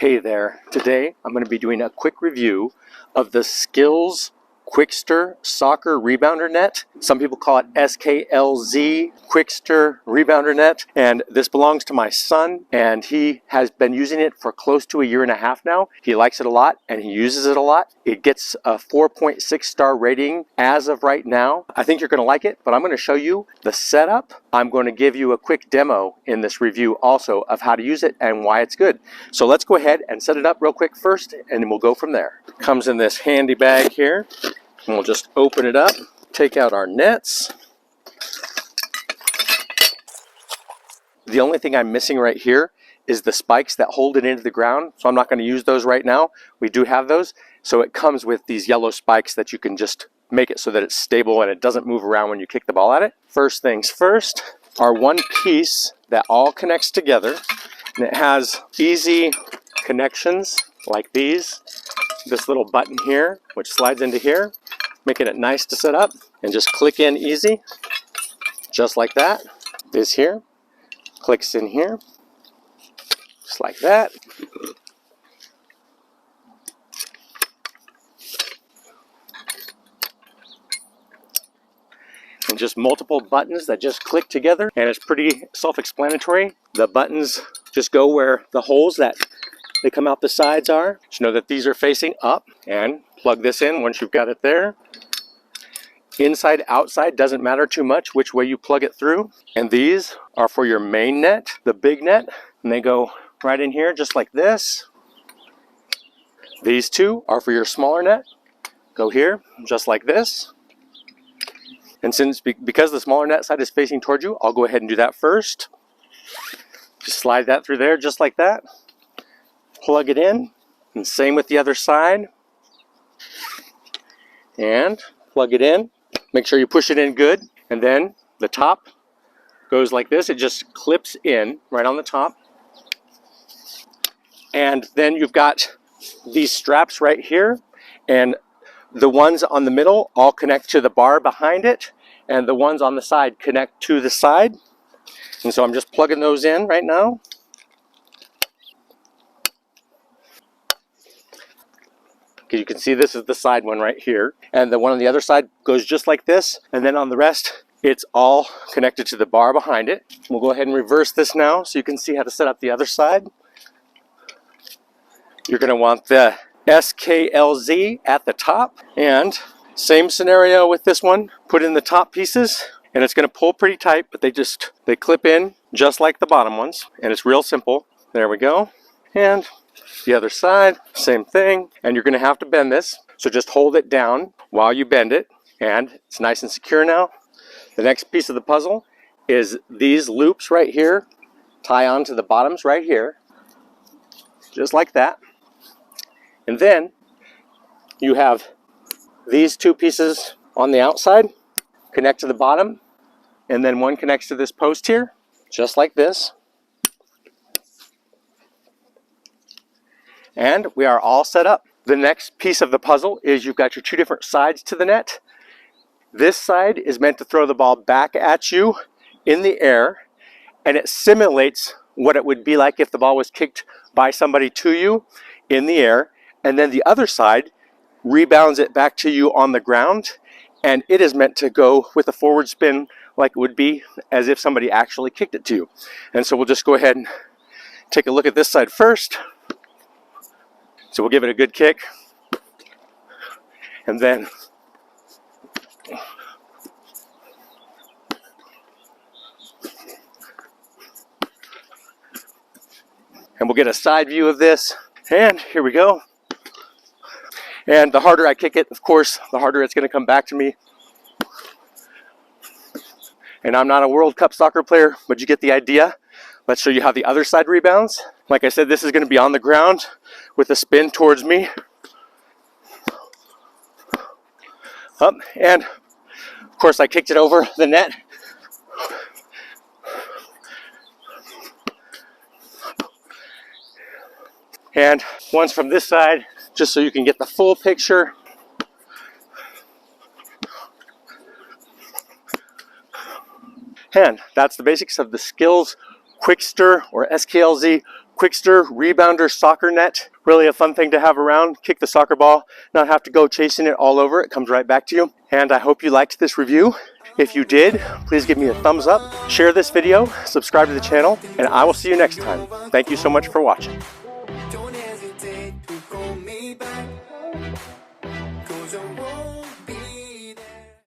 Hey there, today I'm going to be doing a quick review of the SKLZ Quickster soccer rebounder net. Some people call it SKLZ Quickster rebounder net, and this belongs to my son, and he has been using it for close to a year and a half now. He likes it a lot and he uses it a lot. It gets a 4.6 star rating as of right now. I think you're going to like it, but I'm going to show you the setup. I'm going to give you a quick demo in this review also of how to use it and why it's good. So let's go ahead and set it up real quick first, and then we'll go from there. It comes in this handy bag here. And we'll just open it up, take out our nets. The only thing I'm missing right here is the spikes that hold it into the ground, so I'm not going to use those right now. We do have those, so it comes with these yellow spikes that you can just make it so that it's stable and it doesn't move around when you kick the ball at it. First things first, our one piece that all connects together, and it has easy connections like these. This little button here, which slides into here, making it nice to set up, and just click in easy, just like that. This here clicks in here, just like that. And just multiple buttons that just click together, and it's pretty self-explanatory. The buttons just go where the holes that they come out the sides are. Just know that these are facing up, and plug this in once you've got it there. Inside, outside, doesn't matter too much which way you plug it through. And these are for your main net, the big net, and they go right in here just like this. These two are for your smaller net, go here just like this. And because the smaller net side is facing towards you, I'll go ahead and do that first. Just slide that through there just like that. Plug it in, and same with the other side. And plug it in. Make sure you push it in good, and then the top goes like this. It just clips in right on the top. And then you've got these straps right here, and the ones on the middle all connect to the bar behind it, and the ones on the side connect to the side. And so I'm just plugging those in right now. You can see this is the side one right here, and the one on the other side goes just like this, and then on the rest it's all connected to the bar behind it. We'll go ahead and reverse this now so you can see how to set up the other side. You're going to want the SKLZ at the top, and same scenario with this one. Put in the top pieces, and it's going to pull pretty tight, but they clip in just like the bottom ones, and it's real simple. There we go. And the other side, same thing, and you're going to have to bend this, so just hold it down while you bend it, and it's nice and secure now. The next piece of the puzzle is these loops right here tie onto the bottoms right here, just like that. And then you have these two pieces on the outside connect to the bottom, and then one connects to this post here, just like this. And we are all set up. The next piece of the puzzle is you've got your two different sides to the net. This side is meant to throw the ball back at you in the air, and it simulates what it would be like if the ball was kicked by somebody to you in the air. And then the other side rebounds it back to you on the ground, and it is meant to go with a forward spin like it would be as if somebody actually kicked it to you. And so we'll just go ahead and take a look at this side first. So we'll give it a good kick, and then we'll get a side view of this, and here we go. And the harder I kick it, of course, the harder it's going to come back to me. And I'm not a World Cup soccer player, but you get the idea. Let's show you how the other side rebounds. Like I said, this is going to be on the ground with a spin towards me. Up, and of course I kicked it over the net. And one's from this side, just so you can get the full picture. And that's the basics of the SKLZ Quickster or SKLZ Quickster Rebounder soccer net. Really a fun thing to have around. Kick the soccer ball, not have to go chasing it all over. It comes right back to you. And I hope you liked this review. If you did, please give me a thumbs up, share this video, subscribe to the channel, and I will see you next time. Thank you so much for watching.